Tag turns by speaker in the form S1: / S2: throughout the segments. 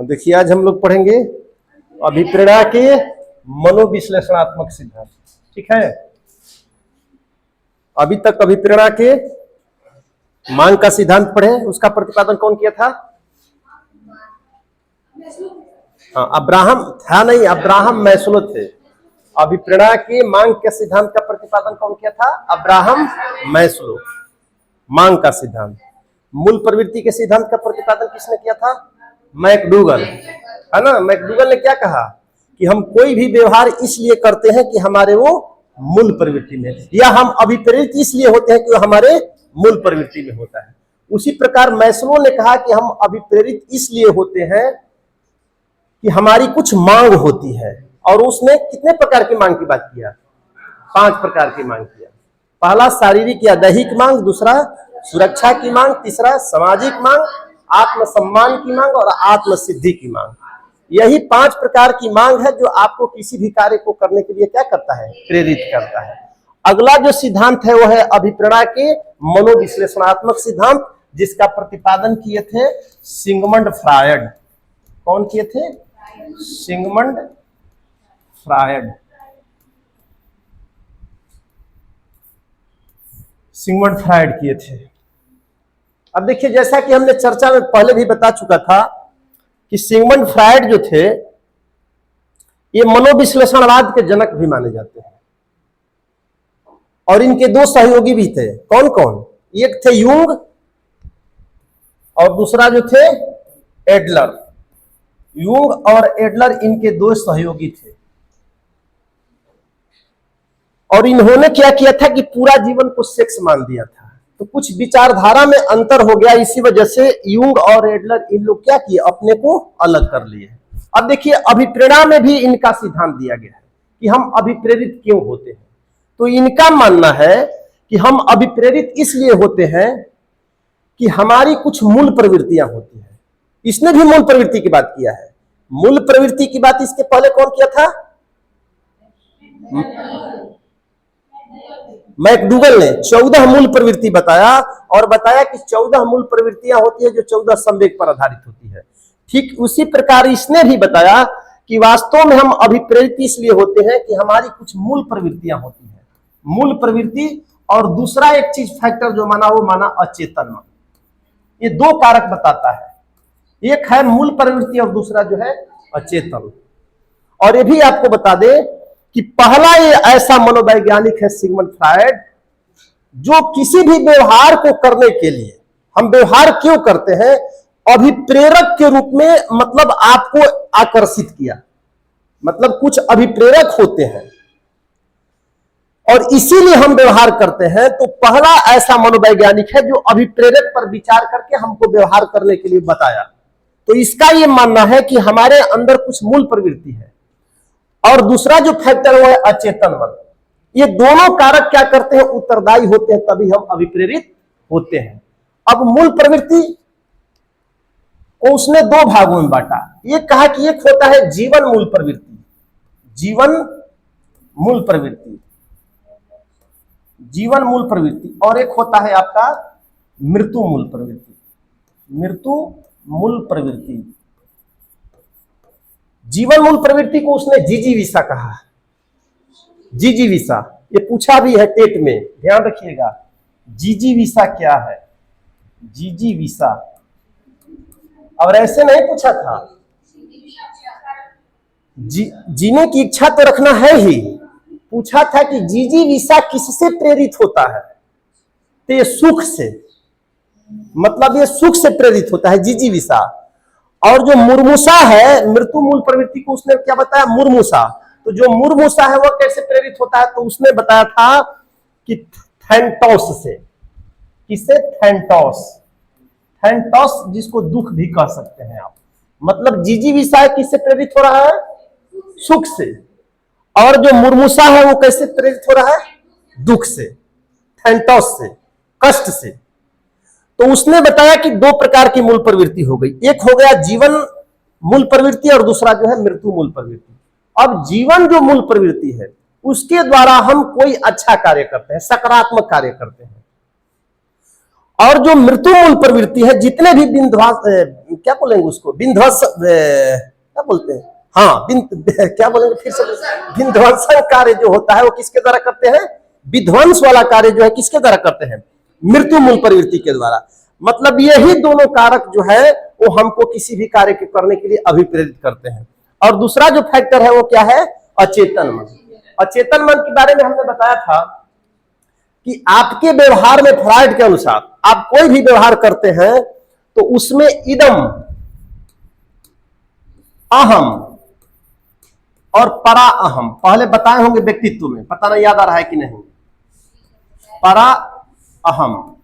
S1: देखिए आज हम लोग पढ़ेंगे अभिप्रेरणा के मनोविश्लेषणात्मक सिद्धांत। ठीक है, अभी तक अभिप्रेरणा के मांग का सिद्धांत पढ़े, उसका प्रतिपादन कौन किया था? हाँ, अब्राहम था नहीं, अब्राहम मैस्लो थे। अभिप्रेरणा के मांग के सिद्धांत का प्रतिपादन कौन किया था? Abraham Maslow. मांग का सिद्धांत, मूल प्रवृत्ति के सिद्धांत का प्रतिपादन किसने किया था? मैकडूगल, है ना। मैकडूगल ने क्या कहा कि हम कोई भी व्यवहार इसलिए करते हैं कि हमारे वो मूल प्रवृत्ति में, या हम अभिप्रेरित इसलिए होते हैं कि हमारे मूल प्रवृत्ति में होता है। उसी प्रकार मैस्लो ने कहा कि हम अभिप्रेरित इसलिए होते हैं कि हमारी कुछ मांग होती है, और उसने कितने प्रकार की मांग की बात किया? 5 प्रकार की मांग किया। पहला शारीरिक या दैहिक मांग, दूसरा सुरक्षा की मांग, तीसरा सामाजिक मांग, आत्मसम्मान की मांग और आत्मसिद्धि की मांग। यही 5 प्रकार की मांग है जो आपको किसी भी कार्य को करने के लिए क्या करता है? प्रेरित करता है। अगला जो सिद्धांत है वो है अभिप्रेरणा के मनोविश्लेषणात्मक सिद्धांत, जिसका प्रतिपादन किए थे सिगमंड फ्रायड। कौन किए थे? Sigmund Freud. सिगमंड फ्रायड किए थे। अब देखिए, जैसा कि हमने चर्चा में पहले भी बता चुका था कि सिगमंड फ्रायड जो थे ये मनोविश्लेषणवाद के जनक भी माने जाते हैं, और इनके 2 सहयोगी भी थे। कौन कौन? एक थे यूंग और दूसरा जो थे एडलर। यूंग और एडलर इनके 2 सहयोगी थे, और इन्होंने क्या किया था कि पूरा जीवन को सेक्स मान दिया था। तो कुछ विचारधारा में अंतर हो गया, इसी वजह से यूंग और एडलर इन लोग क्या किए? अपने को अलग कर लिए। अब देखिए, अभिप्रेरणा में भी इनका सिद्धांत दिया गया है कि हम अभिप्रेरित क्यों होते हैं। तो इनका मानना है कि हम अभिप्रेरित इसलिए होते हैं कि हमारी कुछ मूल प्रवृत्तियां होती हैं। इसने भी मूल प्रवृत्ति की बात किया है। मूल प्रवृत्ति की बात इसके पहले कौन किया था? मैकडूगल ने 14 मूल प्रवृत्ति बताया, और बताया कि 14 मूल प्रवृत्तियां होती है जो 14 संवेग पर आधारित होती है। ठीक उसी प्रकार इसने भी बताया कि वास्तव में हम अभिप्रेरित इसलिए होते हैं कि हमारी कुछ मूल प्रवृत्तियां होती है। मूल प्रवृत्ति और दूसरा एक चीज फैक्टर जो माना वो माना अचेतन मन। ये 2 कारक बताता है, एक है मूल प्रवृत्ति और दूसरा जो है अचेतन। और ये भी आपको बता दे कि पहला ये ऐसा मनोवैज्ञानिक है सिगमंड फ्रायड, जो किसी भी व्यवहार को करने के लिए, हम व्यवहार क्यों करते हैं? अभिप्रेरक के रूप में, मतलब आपको आकर्षित किया, मतलब कुछ अभिप्रेरक होते हैं और इसीलिए हम व्यवहार करते हैं। तो पहला ऐसा मनोवैज्ञानिक है जो अभिप्रेरक पर विचार करके हमको व्यवहार करने के लिए बताया। तो इसका यह मानना है कि हमारे अंदर कुछ मूल प्रवृत्ति है, और दूसरा जो फैक्टर वो है अचेतन मन। ये दोनों कारक क्या करते हैं? उत्तरदायी होते हैं, तभी हम अभिप्रेरित होते हैं। अब मूल प्रवृत्ति को उसने 2 भागों में बांटा। ये कहा कि एक होता है जीवन मूल प्रवृत्ति, जीवन मूल प्रवृत्ति, जीवन मूल प्रवृत्ति, और एक होता है आपका मृत्यु मूल प्रवृत्ति, मृत्यु मूल प्रवृत्ति। जीवन मूल प्रवृत्ति को उसने जिजीविषा कहा। जिजीविषा ये पूछा भी है टेट में, ध्यान रखिएगा। जिजीविषा क्या है? जिजीविषा, और ऐसे नहीं पूछा था। जीने की इच्छा तो रखना है ही, पूछा था कि जिजीविषा किससे प्रेरित होता है? तो ये सुख से, मतलब ये सुख से प्रेरित होता है जिजीविषा। और जो मुर्मुषा है, मृत्यु मूल प्रवृत्ति को उसने क्या बताया? मुर्मुषा। तो जो मुर्मुषा है वह कैसे प्रेरित होता है? तो उसने बताया था कि थैंटोस से। किससे? थैंटोस। थैंटोस जिसको दुख भी कह सकते हैं आप, मतलब जिजीविषा किससे प्रेरित हो रहा है? सुख से। और जो मुर्मुषा है वो कैसे प्रेरित हो रहा है? दुख से, थैंटोस से, कष्ट से। तो उसने बताया कि 2 प्रकार की मूल प्रवृत्ति हो गई। एक हो गया जीवन मूल प्रवृत्ति और दूसरा जो है मृत्यु मूल प्रवृत्ति। अब जीवन जो मूल प्रवृत्ति है उसके द्वारा हम कोई अच्छा कार्य करते हैं, सकारात्मक कार्य करते हैं, और जो मृत्यु मूल प्रवृत्ति है, जितने भी विंध्वास क्या बोलेंगे उसको, विंध्वस क्या बोलते हैं, हाँ क्या बोलेंगे फिर से, विध्वंसन कार्य जो होता है वो किसके द्वारा करते हैं? विध्वंस वाला कार्य जो है किसके द्वारा करते हैं? मृत्यु मूल प्रवृत्ति के द्वारा। मतलब यही दोनों कारक जो है वो हमको किसी भी कार्य के करने के लिए अभिप्रेरित करते हैं। और दूसरा जो फैक्टर है वो क्या है? अचेतन मन। अचेतन मन के बारे में हमने बताया था कि आपके व्यवहार में, फ्राइड के अनुसार आप कोई भी व्यवहार करते हैं तो उसमें इदम, अहम और परा अहम पहले बताए होंगे व्यक्तित्व में, पता नहीं याद आ रहा है कि नहीं। परा अहम,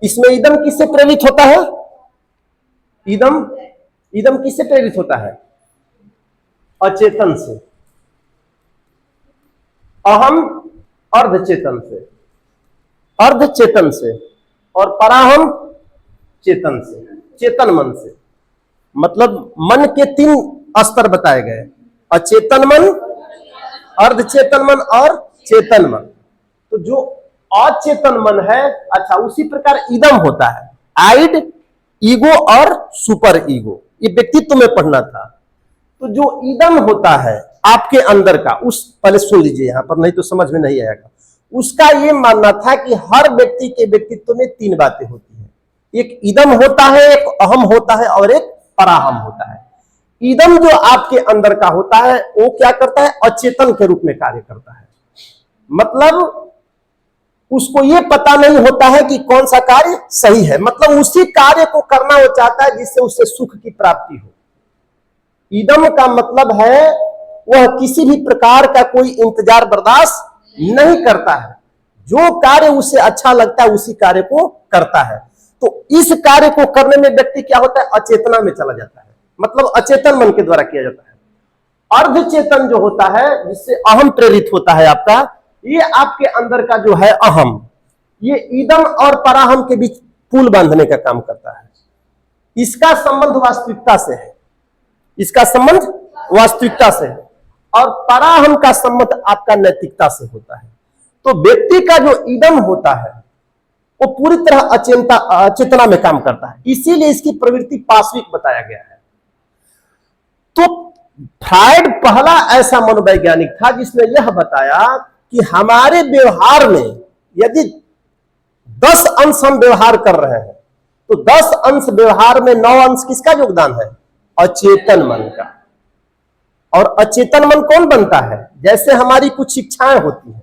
S1: इसमें इदम किससे प्रेरित होता है? इदम किससे प्रेरित होता है? अचेतन से। अहम अर्धचेतन से, अर्धचेतन से, और पराहम चेतन से, चेतन मन से। मतलब मन के 3 स्तर बताए गए, अचेतन मन, अर्धचेतन मन और चेतन मन। तो जो अचेतन मन है, अच्छा उसी प्रकार इदम होता है, आइड, ईगो और सुपर ईगो, ये व्यक्तित्व में पढ़ना था। तो जो इदम होता है आपके अंदर का, उस पहले सुन लीजिए यहां पर, नहीं तो समझ में नहीं आएगा। उसका ये मानना था कि हर व्यक्ति के व्यक्तित्व में 3 बातें होती हैं, एक इदम होता है, एक अहम होता है और एक पराहम होता है। इदम जो आपके अंदर का होता है वो क्या करता है? अचेतन के रूप में कार्य करता है। मतलब उसको ये पता नहीं होता है कि कौन सा कार्य सही है, मतलब उसी कार्य को करना वो चाहता है जिससे उससे सुख की प्राप्ति हो। इदम का मतलब है वह किसी भी प्रकार का कोई इंतजार बर्दाश्त नहीं करता है, जो कार्य उसे अच्छा लगता है उसी कार्य को करता है। तो इस कार्य को करने में व्यक्ति क्या होता है? अचेतना में चला जाता है, मतलब अचेतन मन के द्वारा किया जाता है। अर्धचेतन जो होता है, जिससे अहम प्रेरित होता है आपका, ये आपके अंदर का जो है अहम, ये इदम और पराहम के बीच पुल बांधने का काम करता है। इसका संबंध वास्तविकता से है, इसका संबंध वास्तविकता से है, और पराहम का संबंध आपका नैतिकता से होता है। तो व्यक्ति का जो इदम होता है वो पूरी तरह अचेतना में काम करता है, इसीलिए इसकी प्रवृत्ति पाश्विक बताया गया है। तो फ्राइड पहला ऐसा मनोवैज्ञानिक था जिसने यह बताया कि हमारे व्यवहार में यदि 10 अंश हम व्यवहार कर रहे हैं तो 10 अंश व्यवहार में 9 अंश किसका योगदान है? अचेतन मन का। और अचेतन मन कौन बनता है? जैसे हमारी कुछ इच्छाएं होती हैं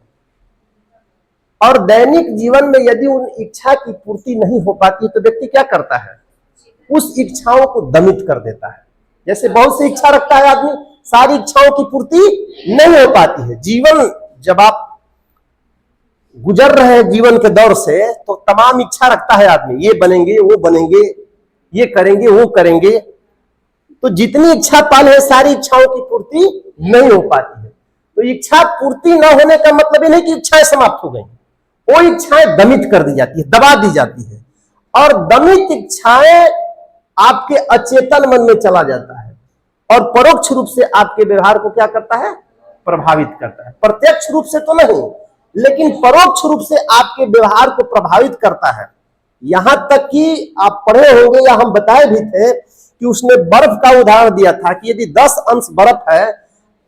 S1: और दैनिक जीवन में यदि उन इच्छा की पूर्ति नहीं हो पाती तो व्यक्ति क्या करता है? उस इच्छाओं को दमित कर देता है। जैसे बहुत सी इच्छा रखता है आदमी, सारी इच्छाओं की पूर्ति नहीं हो पाती है। जीवन जब आप गुजर रहे हैं जीवन के दौर से, तो तमाम इच्छा रखता है आदमी, ये बनेंगे, वो बनेंगे, ये करेंगे, वो करेंगे। तो जितनी इच्छा पाल है सारी इच्छाओं की पूर्ति नहीं हो पाती है। तो इच्छा पूर्ति न होने का मतलब ये नहीं कि इच्छाएं समाप्त हो गई, वो इच्छाएं दमित कर दी जाती है, दबा दी जाती है, और दमित इच्छाएं आपके अचेतन मन में चला जाता है और परोक्ष रूप से आपके व्यवहार को क्या करता है? प्रभावित करता है। प्रत्यक्ष रूप से तो नहीं, लेकिन परोक्ष रूप से आपके व्यवहार को प्रभावित करता है। यहां तक कि आप पढ़े होंगे या हम बताए भी थे कि उसने बर्फ का उदाहरण दिया था कि यदि 10 अंश बर्फ है,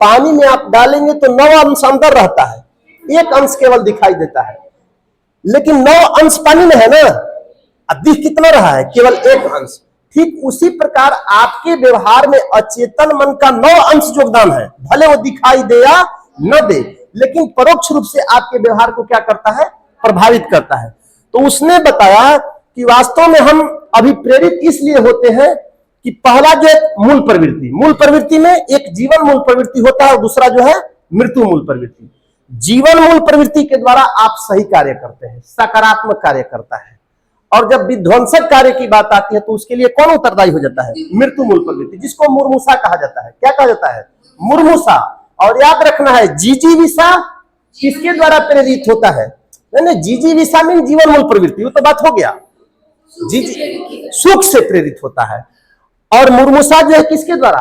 S1: पानी में आप डालेंगे तो 9 अंश अंदर रहता है, 1 अंश केवल दिखाई देता है, लेकिन 9 अंश पानी में है ना, दिख कितना रहा है? केवल 1 अंश। ठीक उसी प्रकार आपके व्यवहार में अचेतन मन का 9 अंश योगदान है, भले वो दिखाई दे या न दे, लेकिन परोक्ष रूप से आपके व्यवहार को क्या करता है? प्रभावित करता है। तो उसने बताया कि वास्तव में हम अभिप्रेरित इसलिए होते हैं कि पहला जो मूल प्रवृत्ति, मूल प्रवृत्ति में एक जीवन मूल प्रवृत्ति होता है और दूसरा जो है मृत्यु मूल प्रवृत्ति। जीवन मूल प्रवृत्ति के द्वारा आप सही कार्य करते हैं, सकारात्मक कार्य करता है, और जब विध्वंसक कार्य की बात आती है तो उसके लिए कौन उत्तरदायी हो जाता है? मृत्यु मूल प्रवृत्ति, जिसको मुर्मूसा कहा जाता है। क्या कहा जाता है? मुर्मूसा। और याद रखना है, जीजीविषा किसके द्वारा प्रेरित होता है? नहीं, जीजीविषा में जीवन मूल प्रवृत्ति, वो तो बात हो गया, जीजी सुख से प्रेरित होता है। और मुर्मूसा जो है किसके द्वारा?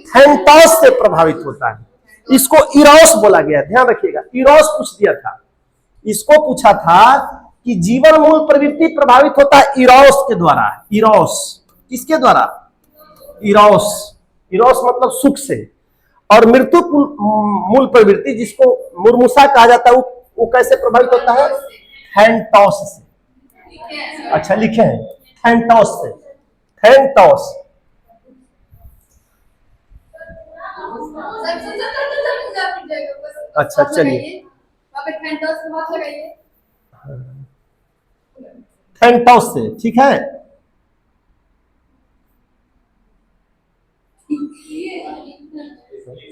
S1: थैंटोस से प्रभावित होता है। इसको इरोस बोला गया, ध्यान रखिएगा। इरोस पूछ दिया था, इसको पूछा था कि जीवन मूल प्रवृत्ति प्रभावित होता है इरोस के द्वारा। इरोस किसके द्वारा? इरोस। इरोस मतलब सुख से। और मृत्यु मूल प्रवृत्ति जिसको मुर्मुसा कहा जाता है वो कैसे प्रभावित होता है? थैंटोस से। अच्छा लिखे हैं, थैंटोस से। थैंटोस। अच्छा चलिए, थैंटोस से, ठीक है।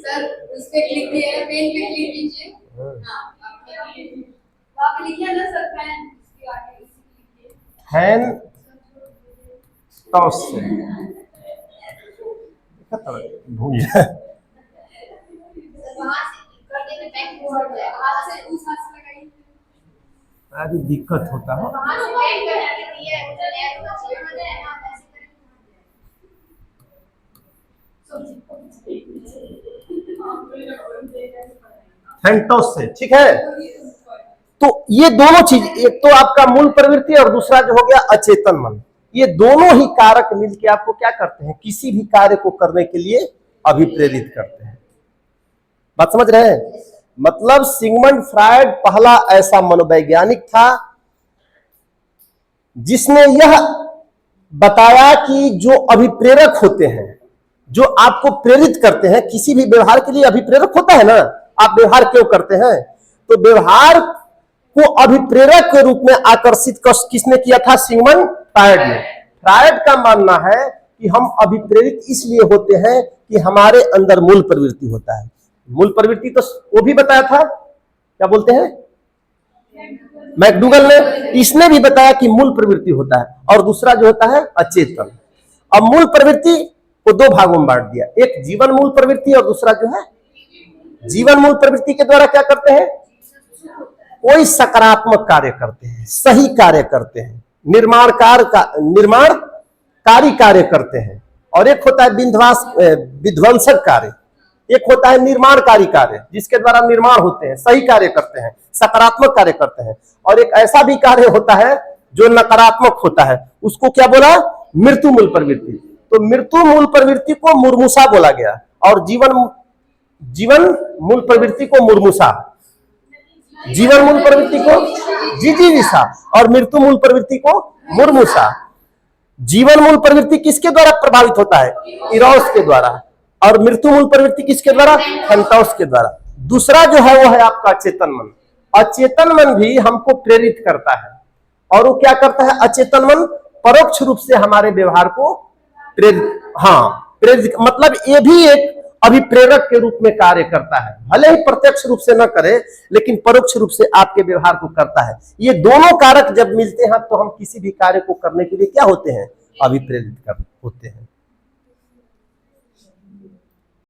S2: सर उस पे क्लिक किए, पेन पे क्लिक कीजिए। हाँ वहाँ पे लिखिए ना सर, फैन इसके आगे लिखिए
S1: फैन टॉस से। भूल जाए
S2: वहाँ से करने में बैक फॉरवर्ड है, हाथ से उस हाथ से लगाइए।
S1: अभी दिक्कत होता है।
S2: वहाँ से बैक करने के लिए उधर एरो का चिन्ह होता है ना, वैसे
S1: फैंटोस से, ठीक है। तो ये दोनों चीज, एक तो आपका मूल प्रवृत्ति और दूसरा जो हो गया अचेतन मन, ये दोनों ही कारक मिलके आपको क्या करते हैं? किसी भी कार्य को करने के लिए अभिप्रेरित करते हैं। बात समझ रहे हैं? मतलब सिगमंड फ्रायड पहला ऐसा मनोवैज्ञानिक था जिसने यह बताया कि जो अभिप्रेरक होते हैं, जो आपको प्रेरित करते हैं किसी भी व्यवहार के लिए, अभिप्रेरक होता है ना। आप व्यवहार क्यों करते हैं? तो व्यवहार को अभिप्रेरक के रूप में आकर्षित किसने किया था? सिगमंड फ्रायड ने। फ्रायड का मानना है कि हम अभिप्रेरित इसलिए होते हैं कि हमारे अंदर मूल प्रवृत्ति होता है। मूल प्रवृत्ति तो वो भी बताया था, क्या बोलते हैं, मैकडूगल ने। इसने भी बताया कि मूल प्रवृत्ति होता है और दूसरा जो होता है अचेतन। अब मूल प्रवृत्ति को दो भागों में बांट दिया, एक जीवन मूल प्रवृत्ति और दूसरा जो है जीवन मूल प्रवृत्ति के द्वारा क्या करते हैं? कोई सकारात्मक कार्य करते हैं, सही कार्य करते हैं, निर्माणकारी कार्य करते हैं। और एक होता है विध्वंसक कार्य, एक होता है निर्माणकारी कार्य जिसके द्वारा निर्माण होते हैं, सही कार्य करते हैं, सकारात्मक कार्य करते हैं। और एक ऐसा भी कार्य होता है जो नकारात्मक होता है, उसको क्या बोला? मृत्यु मूल प्रवृत्ति। तो मृत्यु मूल प्रवृत्ति को मुर्मुसा बोला गया और जीवन मूल प्रवृत्ति को मुर्मुसा, जीवन मूल प्रवृत्ति को जिजीविषा और मृत्यु मूल प्रवृत्ति को मुर्मुसा। जीवन मूल प्रवृत्ति किसके द्वारा प्रभावित होता है? इरोस के द्वारा। और मृत्यु मूल प्रवृत्ति किसके द्वारा? थैंटोस के द्वारा। दूसरा जो है वो है आपका अचेतन मन। अचेतन मन भी हमको प्रेरित करता है और वो क्या करता है? अचेतन मन परोक्ष रूप से हमारे व्यवहार को प्रेरित मतलब ये भी एक अभिप्रेरक के रूप में कार्य करता है। भले ही प्रत्यक्ष रूप से न करे लेकिन परोक्ष रूप से आपके व्यवहार को करता है। ये दोनों कारक जब मिलते हैं तो हम किसी भी कार्य को करने के लिए क्या होते हैं? अभिप्रेरित होते हैं।